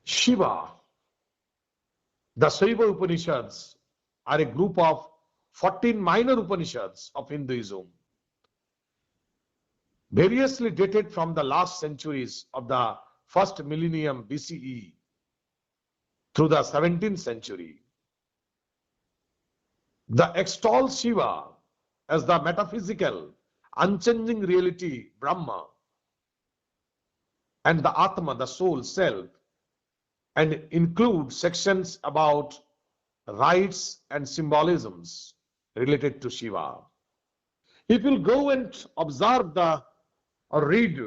Shiva, the Shaiva Upanishads are a group of 14 minor Upanishads of Hinduism, variously dated from the last centuries of the first millennium BCE through the 17th century. The extol Shiva as the metaphysical, unchanging reality, Brahma, and the Atma, the soul, self, and include sections about rites and symbolisms related to Shiva. If you go and observe or read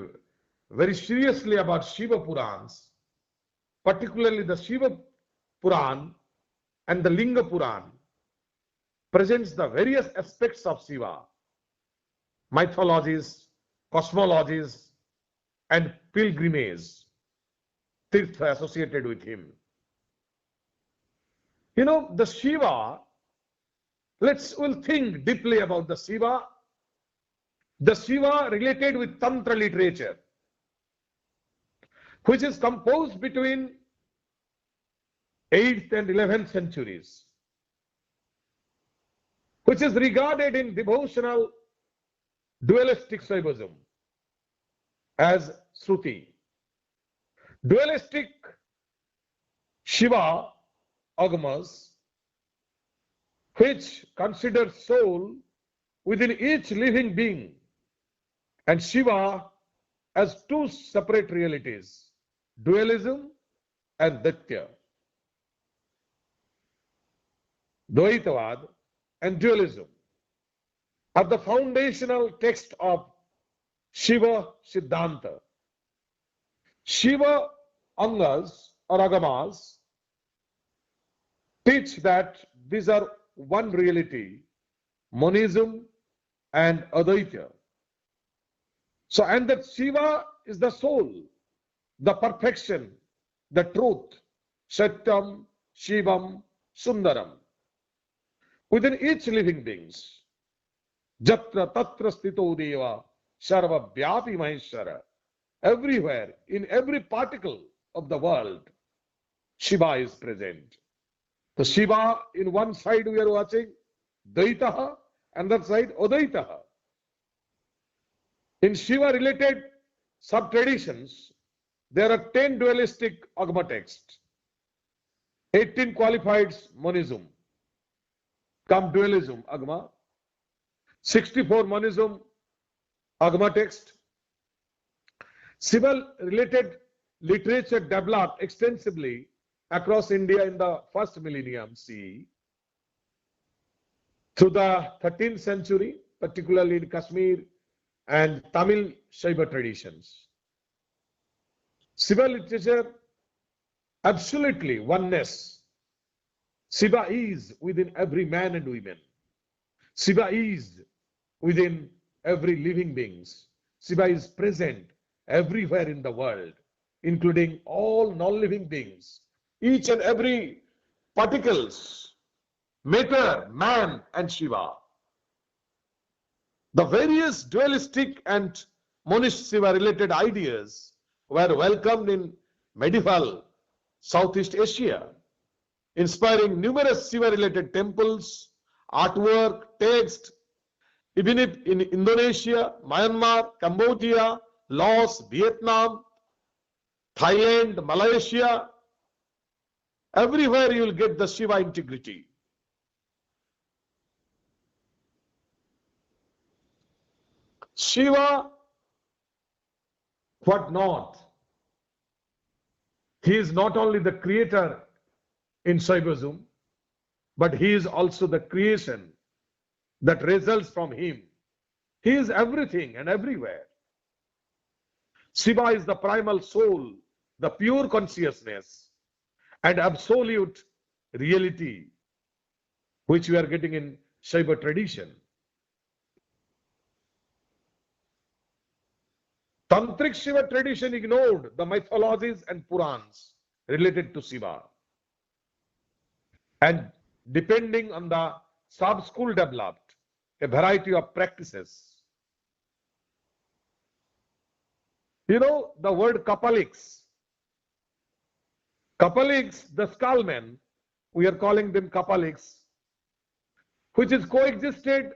very seriously about Shiva Purans, particularly the Shiva Puran and the Linga Puran, presents the various aspects of Shiva, mythologies, cosmologies, and pilgrimage, tirtha associated with him. You know, the Shiva, we'll think deeply about the Shiva. The Shiva related with Tantra literature, which is composed between 8th and 11th centuries, which is regarded in devotional dualistic Shaivism as Shruti. Dualistic Shiva agamas, which consider soul within each living being and Shiva as two separate realities, dualism and Daitya. Dvaitavad and dualism are the foundational text of Shiva Siddhanta. Shiva Angas or Agamas teach that these are one reality, monism and Advaita. So, and that Shiva is the soul, the perfection, the truth, Satyam, Shivam, Sundaram, within each living beings. Jatra Tatra Stito Deva, Sarva Vyapi Maheshwara. Everywhere, in every particle of the world, Shiva is present. The Shiva, in one side we are watching, Daitaha, another side, Odaitaha. In Shiva-related sub-traditions, there are 10 dualistic Agama texts, 18 qualified monism, come dualism Agama, 64 monism Agama text. Shiva-related literature developed extensively across India in the first millennium CE. Through the 13th century, particularly in Kashmir and Tamil Shaiva traditions. Shiva literature, absolutely oneness. Shiva is within every man and woman. Shiva is within every living beings. Shiva is present everywhere in the world, including all non-living beings. Each and every particles, matter, man and Shiva. The various dualistic and monist Shiva-related ideas were welcomed in medieval Southeast Asia, inspiring numerous Shiva-related temples, artwork, text, even in Indonesia, Myanmar, Cambodia, Laos, Vietnam, Thailand, Malaysia. Everywhere you will get the Shiva integrity. Shiva, what not? He is not only the creator in Shaivism, but he is also the creation that results from him. He is everything and everywhere. Shiva is the primal soul, the pure consciousness and absolute reality, which we are getting in Shaiva tradition. Tantric Shiva tradition ignored the mythologies and Purans related to Shiva. And depending on the sub-school developed a variety of practices. You know, the word Kapaliks Kapaliks, the skullmen, we are calling them Kapaliks, which is coexisted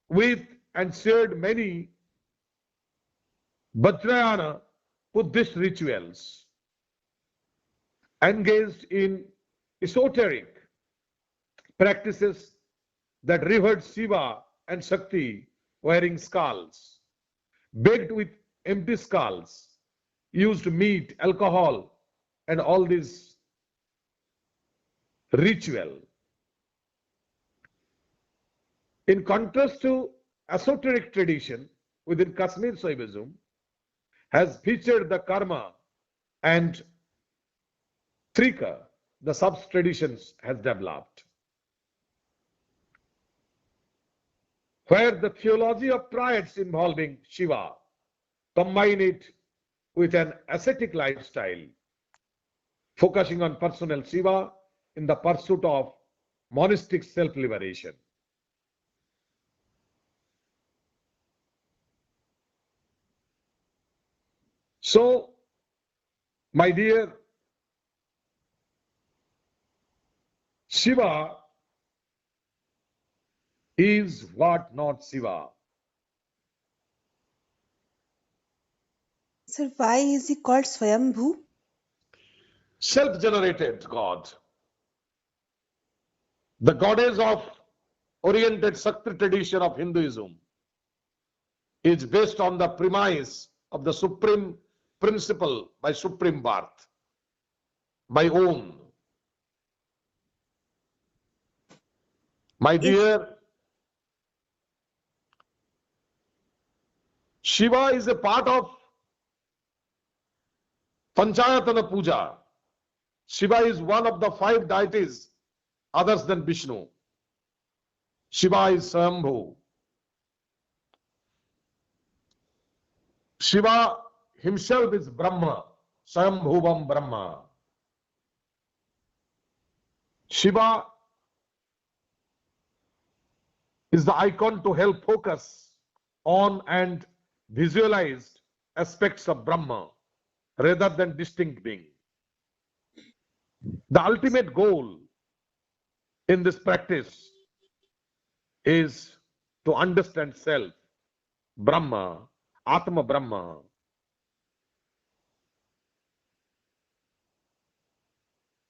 with and shared many Vajrayana Buddhist rituals, engaged in esoteric practices that revered Shiva and Shakti wearing skulls, baked with empty skulls, used meat, alcohol, and all this ritual. In contrast to esoteric tradition within Kashmir Shaivism, has featured the karma and trika, the sub-traditions has developed, where the theology of triads involving Shiva combine it with an ascetic lifestyle, focusing on personal Shiva in the pursuit of monastic self-liberation. So, my dear, Shiva is what not Shiva. Sir, why is he called Swayambhu? Self-generated God. The goddess of oriented Shakti tradition of Hinduism is based on the premise of the supreme principle by supreme birth, by own. My dear, Shiva is a part of Panchayatana Puja. Shiva is one of the 5 deities others than Vishnu. Shiva is Swayambhu. Shiva himself is Brahma, Swayambhuvam Brahma. Shiva is the icon to help focus on and visualize aspects of Brahma rather than distinct being. The ultimate goal in this practice is to understand self, Brahma, Atma Brahma.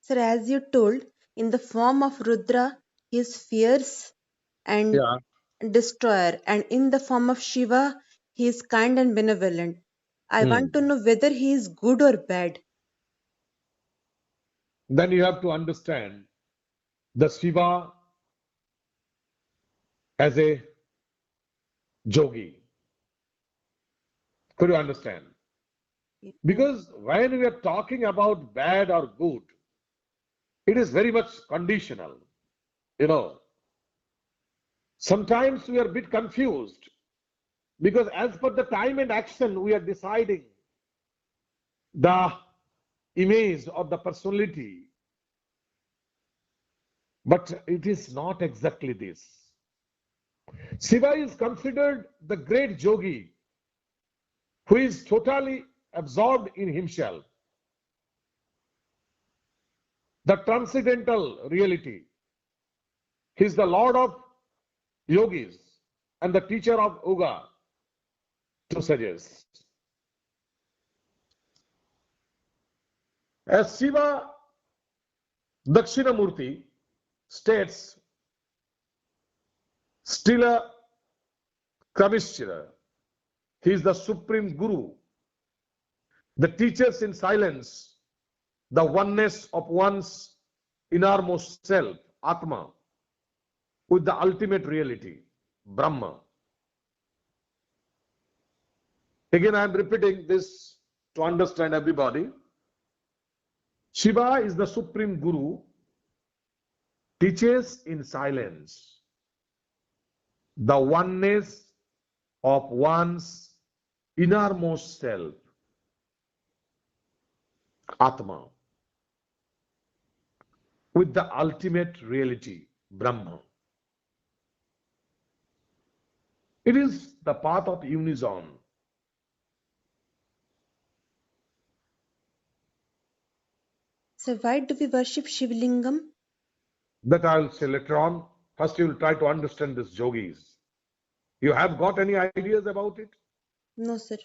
Sir, as you told, in the form of Rudra, he is fierce and Yeah. destroyer, and in the form of Shiva, he is kind and benevolent. I want to know whether he is good or bad. Then you have to understand the Shiva as a yogi. Could you understand? Because when we are talking about bad or good, it is very much conditional. You know, sometimes we are a bit confused because as per the time and action, we are deciding the image or the personality. But it is not exactly this. Shiva is considered the great yogi who is totally absorbed in himself. The transcendental reality. He is the Lord of yogis and the teacher of yoga, to suggest. As Shiva Dakshinamurti states, Stila Kavishra, he is the supreme guru, the teachers in silence, the oneness of one's innermost self, Atma, with the ultimate reality, Brahma. Again, I am repeating this to understand everybody. Shiva is the supreme guru, teaches in silence, the oneness of one's innermost self, Atma, with the ultimate reality, Brahma. It is the path of unison. So why do we worship Shivlingam? That I'll say later on. First, you will try to understand this yogis. You have got any ideas about it? No, sir.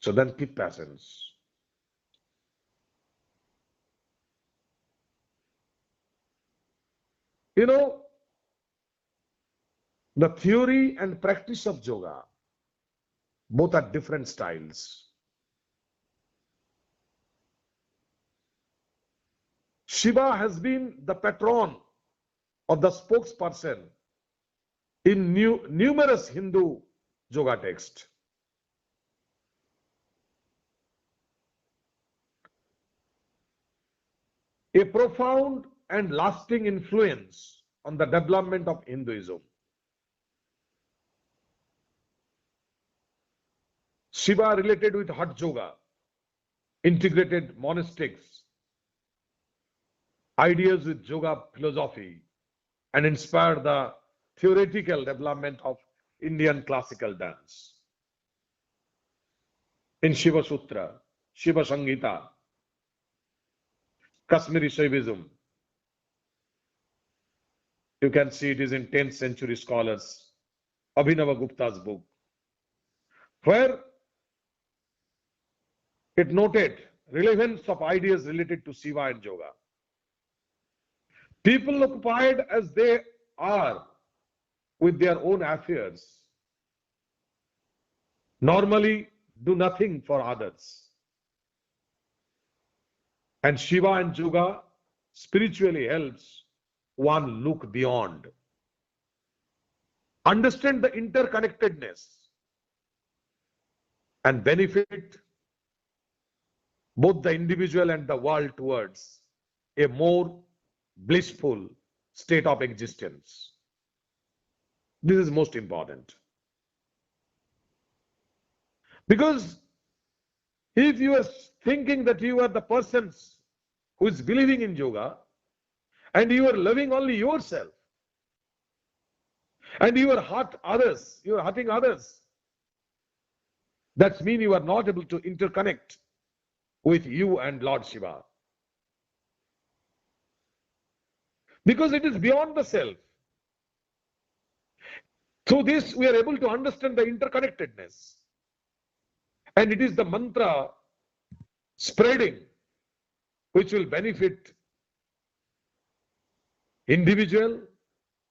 So then keep patience. You know, the theory and practice of yoga, both are different styles. Shiva has been the patron or the spokesperson in numerous Hindu yoga texts. A profound and lasting influence on the development of Hinduism. Shiva related with Hatha Yoga, integrated monastics, ideas with yoga philosophy, and inspired the theoretical development of Indian classical dance. In Shiva Sutra, Shiva Sangita, Kashmiri Shaivism, you can see it is in 10th century scholars, Abhinava Gupta's book, where it noted relevance of ideas related to Shiva and yoga. People occupied as they are with their own affairs normally do nothing for others. And Shiva and yoga spiritually helps one look beyond. Understand the interconnectedness and benefit both the individual and the world towards a more blissful state of existence. This is most important. Because if you are thinking that you are the persons who is believing in yoga and you are loving only yourself and you are hurting others, that means you are not able to interconnect with you and Lord Shiva. Because it is beyond the self. Through this, we are able to understand the interconnectedness. And it is the mantra spreading which will benefit individual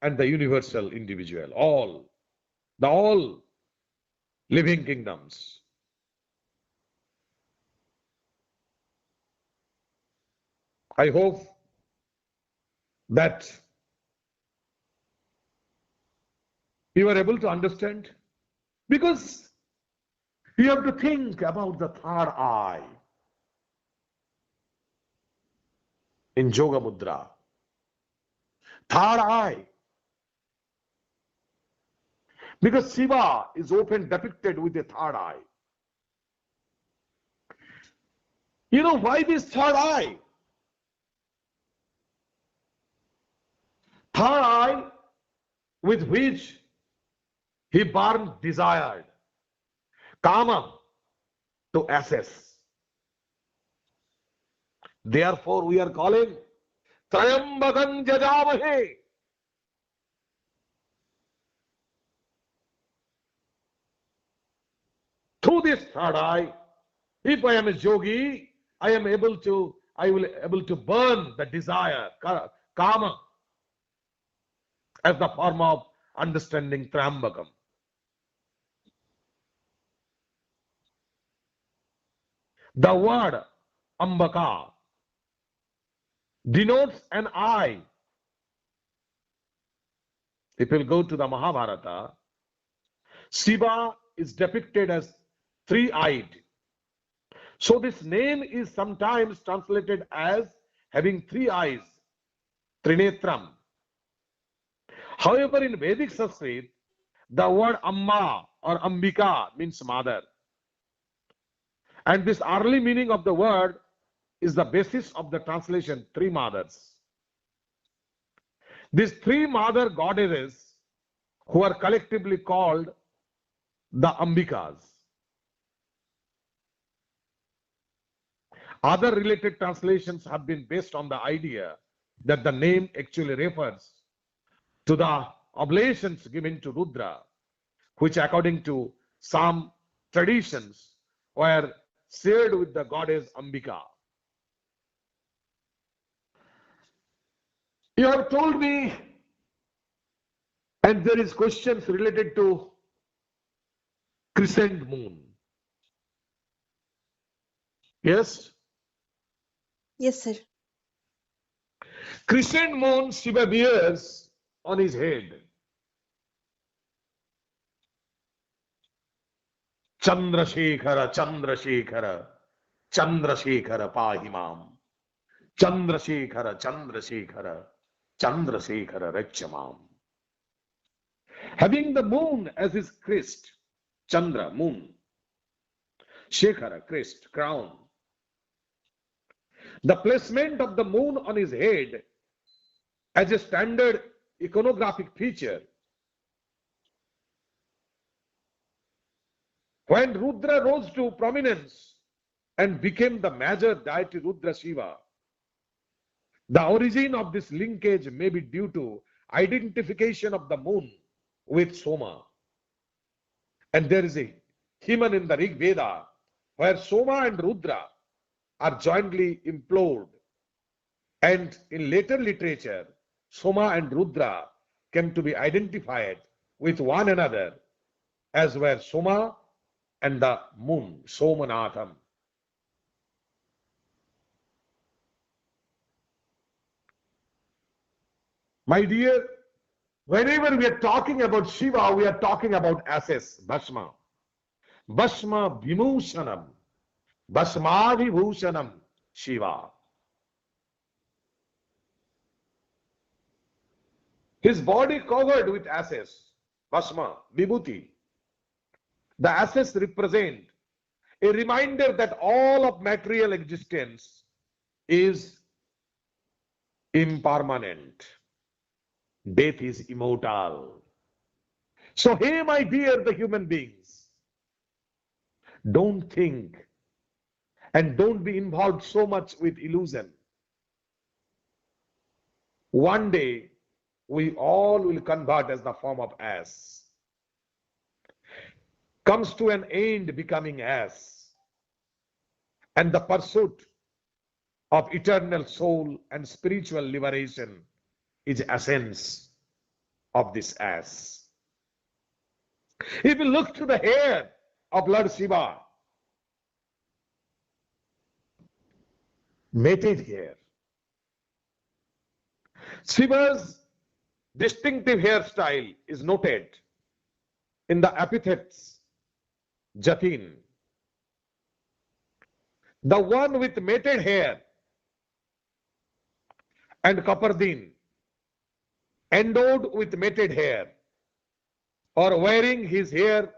and the universal individual, all living kingdoms. I hope that you are able to understand, because you have to think about the third eye in Yoga Mudra. Third eye. Because Shiva is often depicted with a third eye. You know why this third eye? Third eye with which he burned desired, kama, to assess. Therefore, we are calling Trayambakam Jajamahe. Through this third eye, if I am a yogi, I will able to burn the desire, kama, as the form of understanding Trayambakam. The word Ambaka denotes an eye. If you go to the Mahabharata, Shiva is depicted as three-eyed. So this name is sometimes translated as having three eyes, Trinetram. However, in Vedic Sanskrit, the word Amma or Ambika means mother. And this early meaning of the word is the basis of the translation, three mothers. These three mother goddesses, who are collectively called the Ambikas, Other related translations have been based on the idea that the name actually refers to the oblations given to Rudra, which according to some traditions were shared with the goddess Ambika. You have told me, and there is questions related to crescent moon. Yes? Yes, sir. Crescent moon Shiva wears on his head. Chandrasekhara, Chandrasekhara, Chandrasekhara Pahimam. Chandrasekhara, Chandrasekhara, Chandrasekhara Rachamam. Having the moon as his crest, Chandra, moon, Shekhara, crest, crown. The placement of the moon on his head as a standard iconographic feature. When Rudra rose to prominence and became the major deity Rudra Shiva, the origin of this linkage may be due to identification of the moon with Soma. And there is a hymn in the Rig Veda where Soma and Rudra are jointly implored. And in later literature, Soma and Rudra came to be identified with one another as were Soma and the moon, Somanatham. My dear, whenever we are talking about Shiva, we are talking about ashes, Bhasma. Bhasma Vimushanam, Bhasmadhibhushanam Shiva. His body covered with ashes, Bhasma, Vibhuti. The ashes represent a reminder that all of material existence is impermanent. Death is immortal. So, hey, my dear, the human beings, don't think and don't be involved so much with illusion. One day, we all will convert as the form of ash. Comes to an end becoming ash. And the pursuit of eternal soul and spiritual liberation is essence of this ash. If you look to the hair of Lord Shiva, matted hair. Shiva's distinctive hairstyle is noted in the epithets Jatin. The one with matted hair and Kapardin, endowed with matted hair, or wearing his hair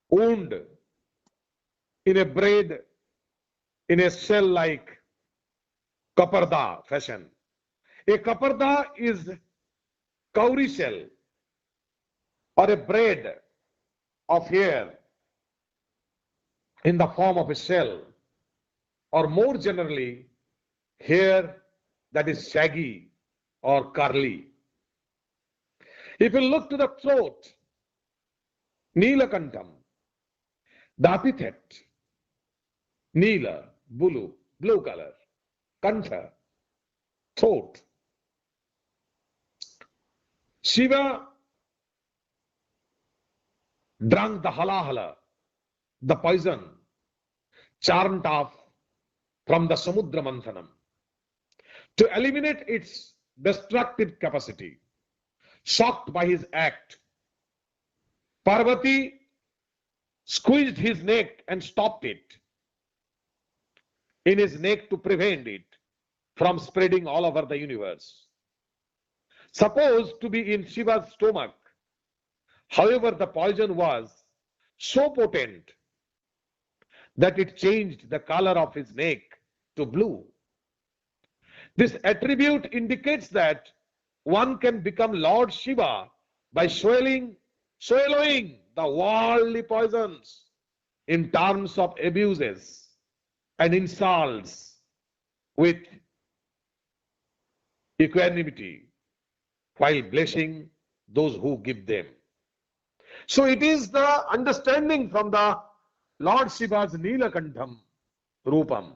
wound in a braid in a shell-like kaparda fashion. A kaparda is cowrie shell or a braid of hair in the form of a shell, or more generally, hair that is shaggy or curly. If you look to the throat, Neelakantam, the epithet, Neela, blue color, Kantha, throat. Shiva drank the halahala, the poison, charmed off from the Samudra Manthanam to eliminate its destructive capacity. Shocked by his act, Parvati squeezed his neck and stopped it in his neck to prevent it from spreading all over the universe. Supposed to be in Shiva's stomach, however, the poison was so potent that it changed the color of his neck to blue. This attribute indicates that one can become Lord Shiva by swallowing the worldly poisons in terms of abuses and insults with equanimity while blessing those who give them. So it is the understanding from the Lord Shiva's Neelakantham Rupam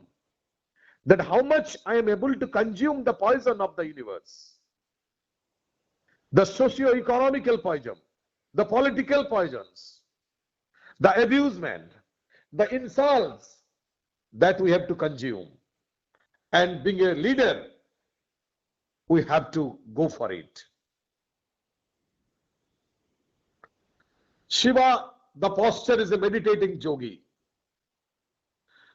that how much I am able to consume the poison of the universe, the socio-economical poison, the political poisons, the abusement, the insults that we have to consume. And being a leader, we have to go for it. Shiva, the posture is a meditating yogi.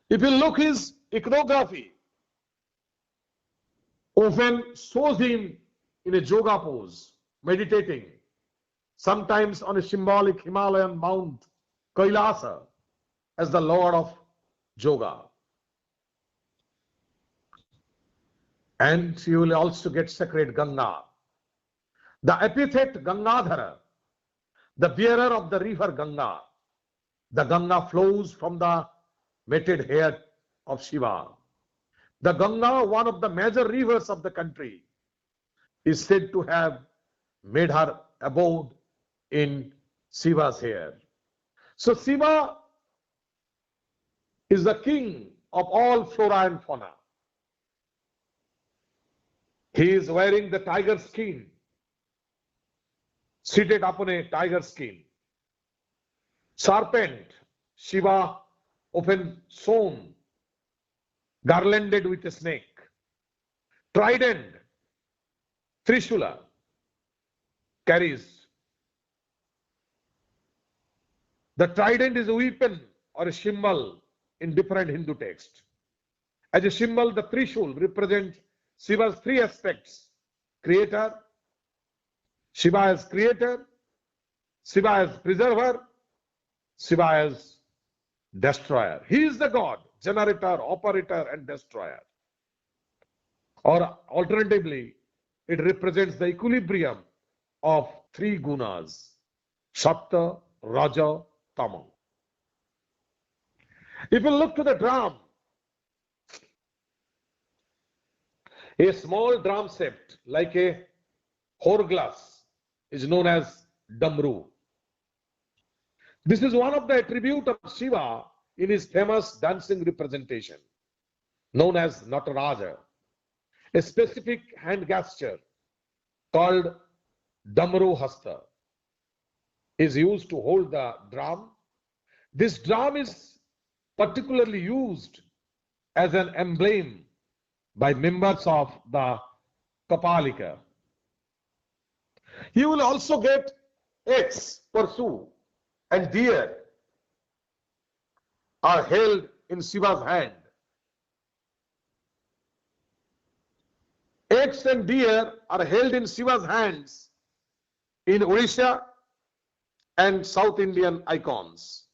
If you look his iconography, often shows him in a yoga pose, meditating, sometimes on a symbolic Himalayan mount, Kailasa, as the lord of yoga. And you will also get sacred Ganga. The epithet Gangadhara, the bearer of the river Ganga. The Ganga flows from the matted hair of Shiva. The Ganga, one of the major rivers of the country, is said to have made her abode in Shiva's hair. So Shiva is the king of all flora and fauna. He is wearing the tiger skin, seated upon a tiger skin. Serpent, Shiva often shown, garlanded with a snake. Trident, Trishula, carries. The trident is a weapon or a symbol in different Hindu texts. As a symbol, the Trishul represents Shiva's three aspects: creator, Shiva as creator, Shiva as preserver, Shiva as destroyer. He is the God, generator, operator, and destroyer. Or alternatively, it represents the equilibrium of three gunas: Sattva, Raja, Tama. If you look to the drum, a small drum shaped like a hourglass is known as Damru. This is one of the attributes of Shiva in his famous dancing representation known as Nataraja. A specific hand gesture called Damru Hasta is used to hold the drum. This drum is particularly used as an emblem by members of the Kapalika. You will also get X, pursue, and deer are held in Shiva's hand. X and deer are held in Shiva's hands in Odisha and South Indian icons.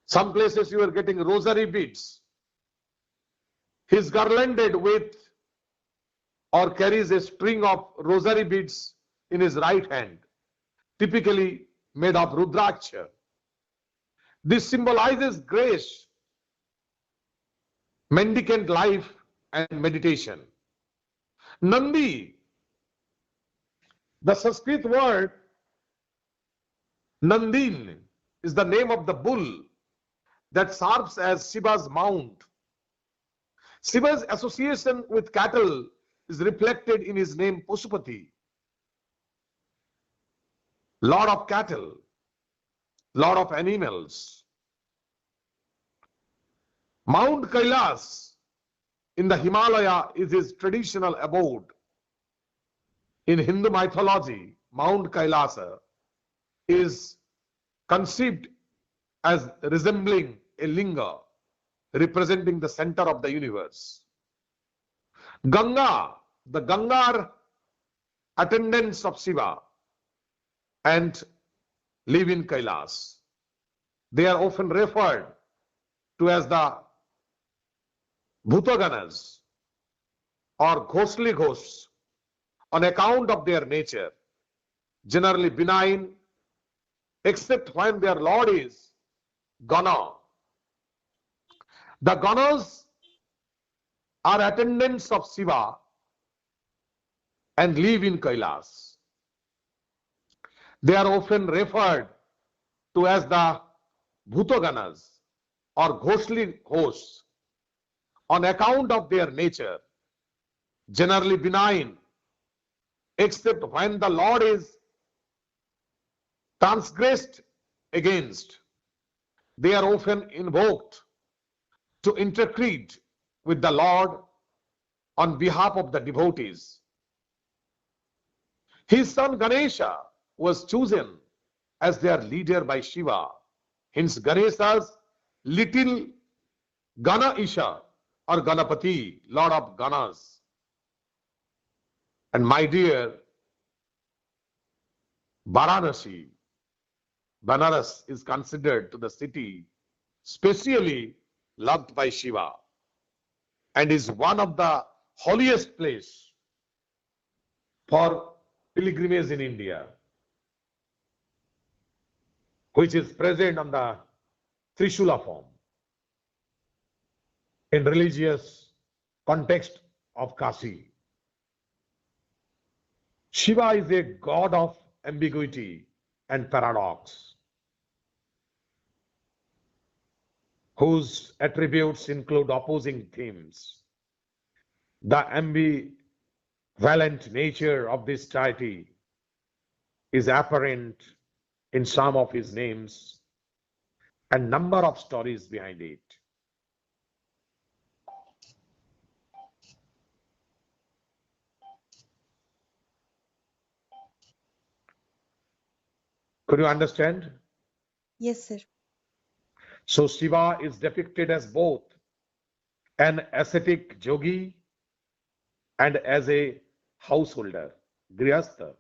Some places you are getting rosary beads. He is garlanded with or carries a string of rosary beads in his right hand, typically made of Rudraksha. This symbolizes grace, mendicant life, and meditation. Nandi, the Sanskrit word Nandin, is the name of the bull that serves as Shiva's mount. Shiva's association with cattle is reflected in his name Pashupati, Lord of cattle, Lord of animals. Mount Kailas in the Himalaya is his traditional abode. In Hindu mythology, Mount Kailasa is conceived as resembling a linga, representing the center of the universe. Ganga, the Ganga are attendants of Shiva and live in Kailas. They are often referred to as the Bhutaganas or ghostly ghosts on account of their nature, generally benign, except when their lord is Gana. The Ganas are attendants of Shiva and live in Kailas. They are often referred to as the Bhutaganas or ghostly hosts on account of their nature, generally benign, except when the Lord is transgressed against. They are often invoked to intercede with the Lord on behalf of the devotees. His son Ganesha was chosen as their leader by Shiva. Hence Ganesha's little Ganaisha or Ganapati, Lord of Ganas. And my dear Varanasi, Banaras is considered to the city specially loved by Shiva and is one of the holiest place for pilgrimage in India, which is present on the Trishula form in religious context of Kashi. Shiva is a god of ambiguity and paradox, whose attributes include opposing themes. The ambivalent nature of this deity is apparent in some of his names and number of stories behind it. Could you understand? Yes, sir. So Shiva is depicted as both an ascetic yogi and as a householder, grihastha.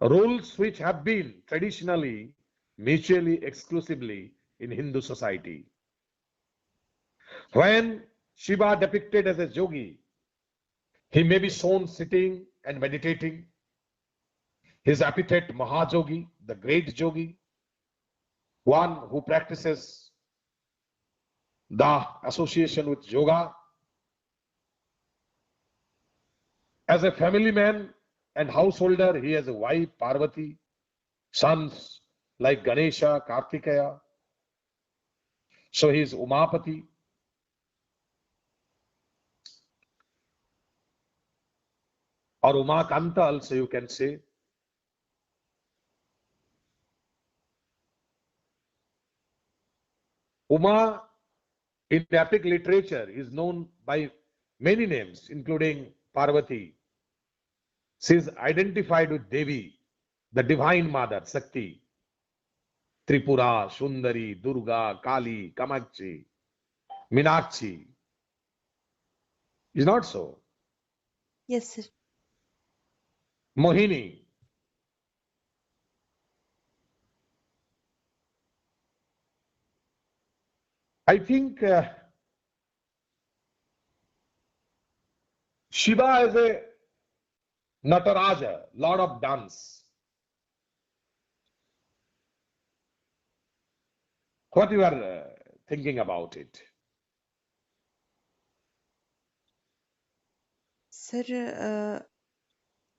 Roles which have been traditionally mutually exclusively in Hindu society. When Shiva depicted as a yogi, he may be shown sitting and meditating. His epithet Mahayogi, the great yogi, one who practices the association with yoga. As a family man and householder, he has a wife Parvati, sons like Ganesha, Kartikeya. So he is Umapati. Or Umakanta also you can say. Uma in epic literature is known by many names, including Parvati. She is identified with Devi, the divine mother, Shakti. Tripura, Sundari, Durga, Kali, Kamakshi, Minakshi. Is not so? Yes, sir. Mohini. I think Shiva is a Nataraja, Lord of Dance. What you are thinking about it? Sir,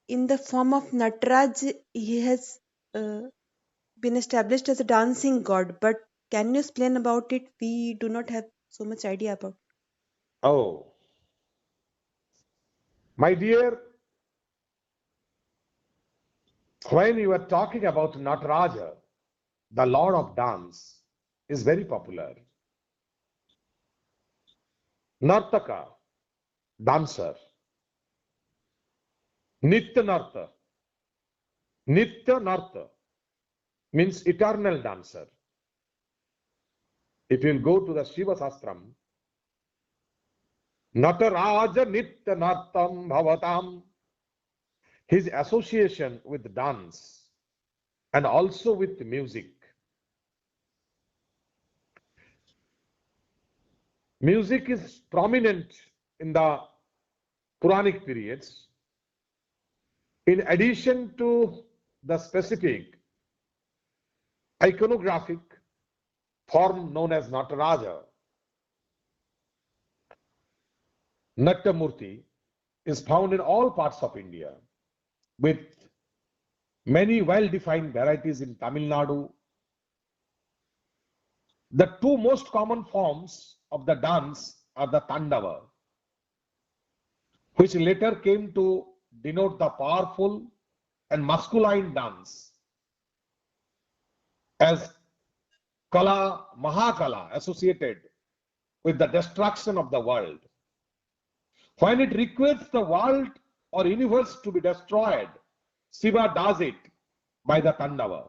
in the form of Nataraj, he has been established as a dancing god, but can you explain about it? We do not have so much idea about. Oh, my dear, when you are talking about Nataraja, the Lord of Dance is very popular. Nartaka, dancer. Nitya Narta. Nitya Narta means eternal dancer. If you will go to the Shiva Sastram, Nataraja Nitya Nartam Bhavatam, his association with dance and also with music. Music is prominent in the Puranic periods. In addition to the specific iconographic form known as Nataraja, Nattamurti is found in all parts of India with many well-defined varieties in Tamil Nadu. The two most common forms of the dance are the Tandava, which later came to denote the powerful and masculine dance, as Kala, Mahakala, associated with the destruction of the world. When it requires the world or universe to be destroyed, Shiva does it by the Tandava.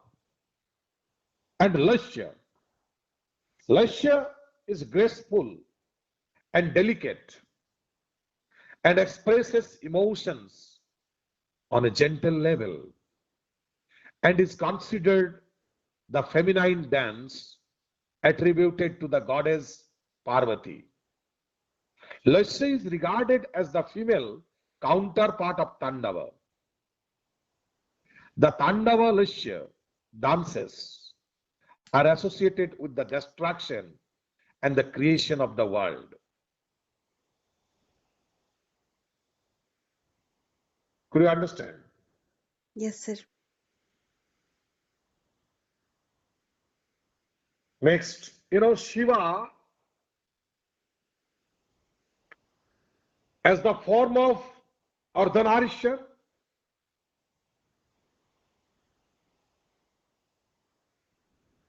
And Lasya. Lasya is graceful and delicate and expresses emotions on a gentle level and is considered the feminine dance attributed to the goddess Parvati. Lasya is regarded as the female counterpart of Tandava. The Tandava Lasya dances are associated with the destruction and the creation of the world. Could you understand? Yes, sir. Next, Shiva as the form of Ardhanarishya,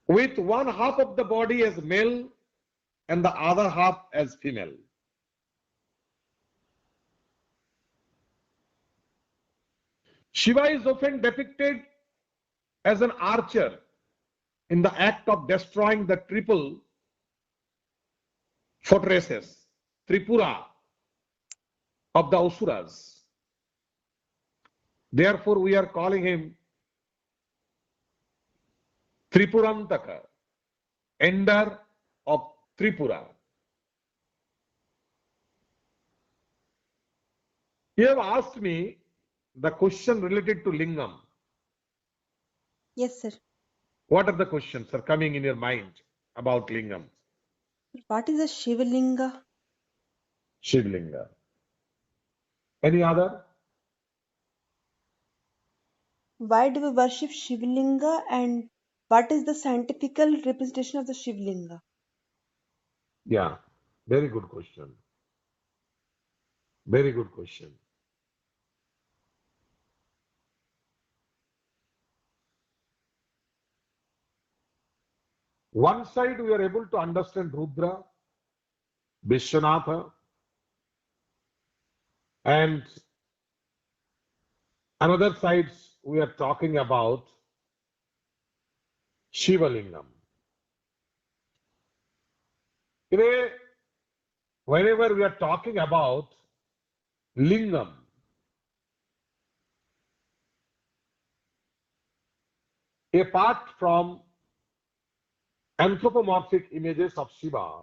with one half of the body as male and the other half as female. Shiva is often depicted as an archer in the act of destroying the triple fortresses, Tripura, of the Asuras. Therefore, we are calling him Tripurantaka, ender of Tripura. You have asked me the question related to Lingam. Yes, sir. What are the questions are coming in your mind about Lingam? What is a Shivalinga? Shivlinga. Any other? Why do we worship Shivalinga, and what is the scientific representation of the Shivalinga? Yeah, very good question. Very good question. One side we are able to understand Rudra, Vishwanatha, and another sides we are talking about Shivalingam. Whenever we are talking about Lingam, apart from anthropomorphic images of Shiva,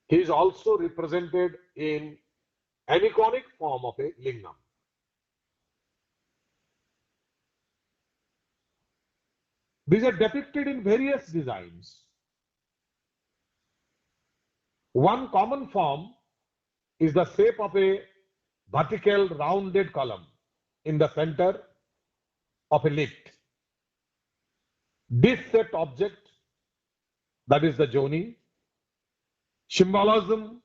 he is also represented in aniconic form of a lingam. These are depicted in various designs. One common form is the shape of a vertical rounded column in the center of a lift. This shaped object, that is the Joni, symbolism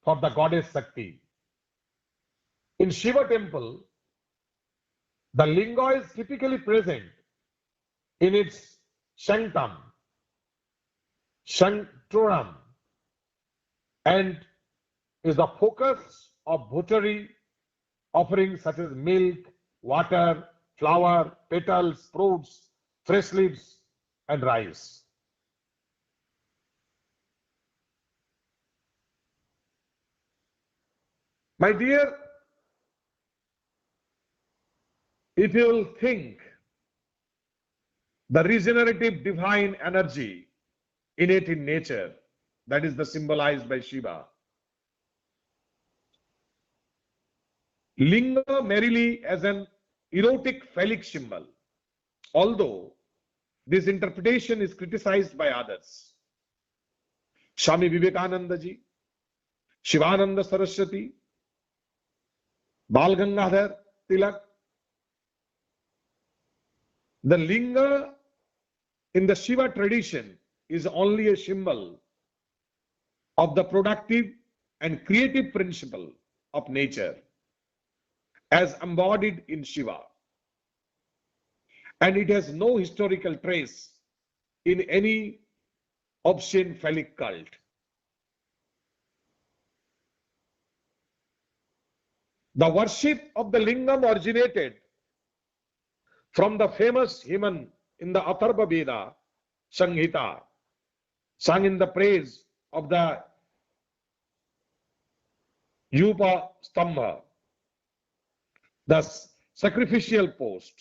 for the goddess Shakti. In Shiva temple, the linga is typically present in its sanctum, sanctorum, and is the focus of bhutari offerings such as milk, water, flower, petals, fruits, fresh leaves, and rice. My dear, if you will think the regenerative divine energy innate in nature, that is the symbolized by Shiva. Linga merely as an erotic phallic symbol, although this interpretation is criticized by others. Swami Vivekananda ji, Shivananda Saraswati, Bal Gangadhar Tilak. The linga in the Shiva tradition is only a symbol of the productive and creative principle of nature as embodied in Shiva. And it has no historical trace in any obscene phallic cult. The worship of the lingam originated from the famous hymn in the Atharva Veda Sanghita, sung in the praise of the Yupa Stambha, the sacrificial post.